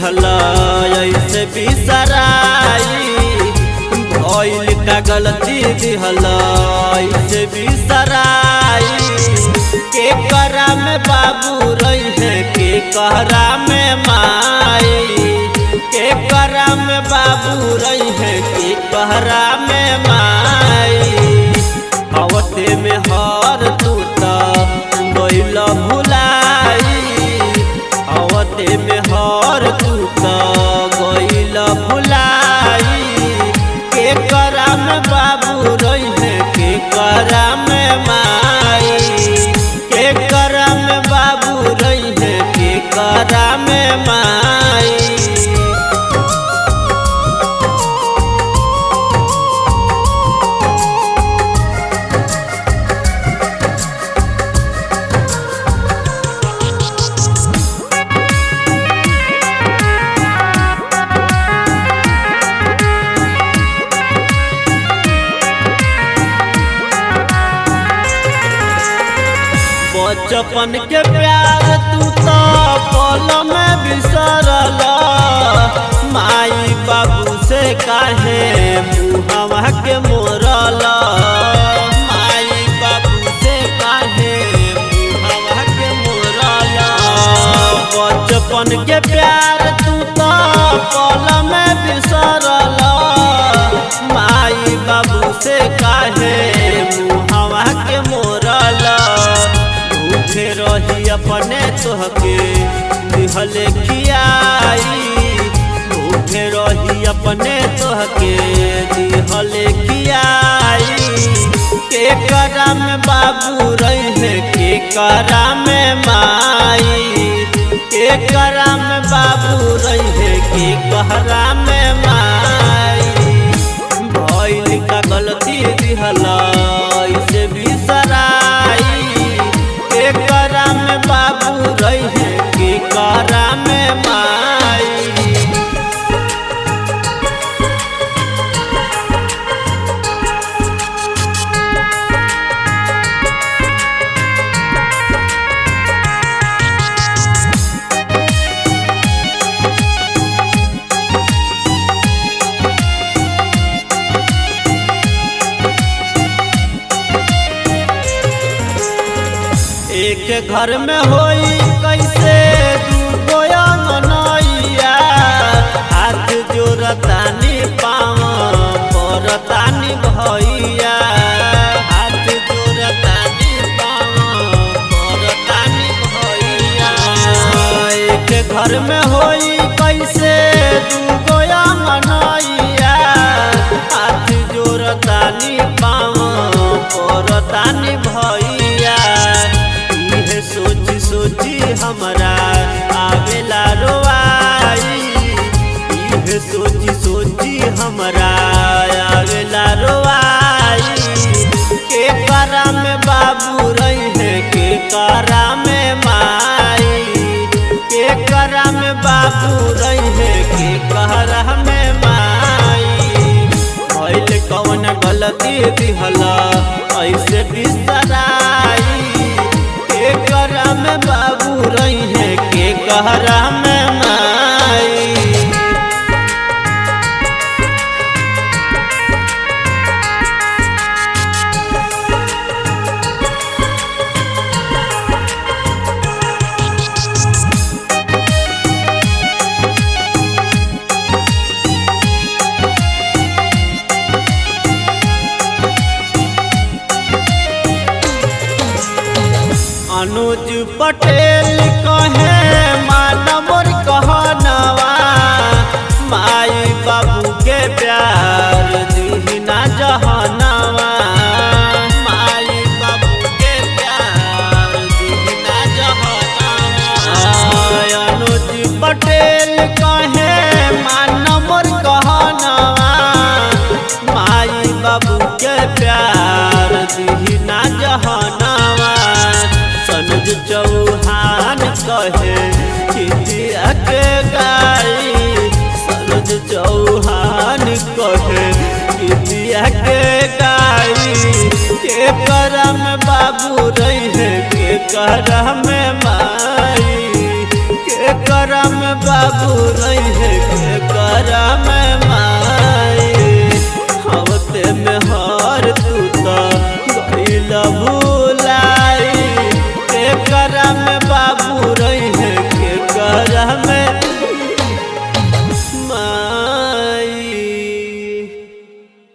दिहला ऐसे बिसराई भइल का गलती दिहला ऐसे बिसराई के करा में बाबू रही है के कहरा में माई के करा में बाबू रही है के कहरा में माई अवते में हर तू गइल भुलाई अवते में हर तू गइल भुलाई के करा में बाबू रही है के करा में माई के करा में बाबू रही है के करा में माई। बचपन के प्यार तू तो पल में बिसरला माई बाबू से काहे मुहवा के मोरला माई बाबू से काहे मुहवा के मोरला बचपन के प्यार तू तो पल में बिसरला माई बाबू से काहे मुहवा के मोरला रही अपने तोहके दिहले खियाई भूखे रही अपने तोहके दिहले खियाई के करा में बाबू रही है के करा में माई के करा में बाबू रही है के कहरा में माई भइल का गलती दिहला ऐसे बिसराई के करा में बाबू रही है के करा में माई। एक घर में होई कैसे दूगो अंगनैया हाथ जोड़तानी पाँव परतानी भैया हाथ जोड़तानी पाँव परतानी भैया एक घर में होई कैसे दूगो अंगनैया हाथ जोड़तानी पाँव परतानी भैया सोची सोची हमरा आवेला रोवाई इहे सोची सोची हमरा आवेला रोवाई के करा में बाबू रही है के करा में माई के करा में बाबू रही है के कहरा में माई भइल कौन गलती दिहला ऐसे बिसराई के करा में बाबू रही है के कहरा में माई। अनुज पटेल कहे माना मोर कहनवा माई बाबू के प्यार दीना जहनवा माई बाबू के प्यार दीना जहनवा अनुज पटेल कहे माना मोर कहनवा माई बाबू के प्यार दीना जहनवा सनुज चौहान कहे चिड़िया के गाई सनुज चौहान कहे चिड़िया के गाई के करम बाबू रही है के करम माई के करम बाबू रही भूल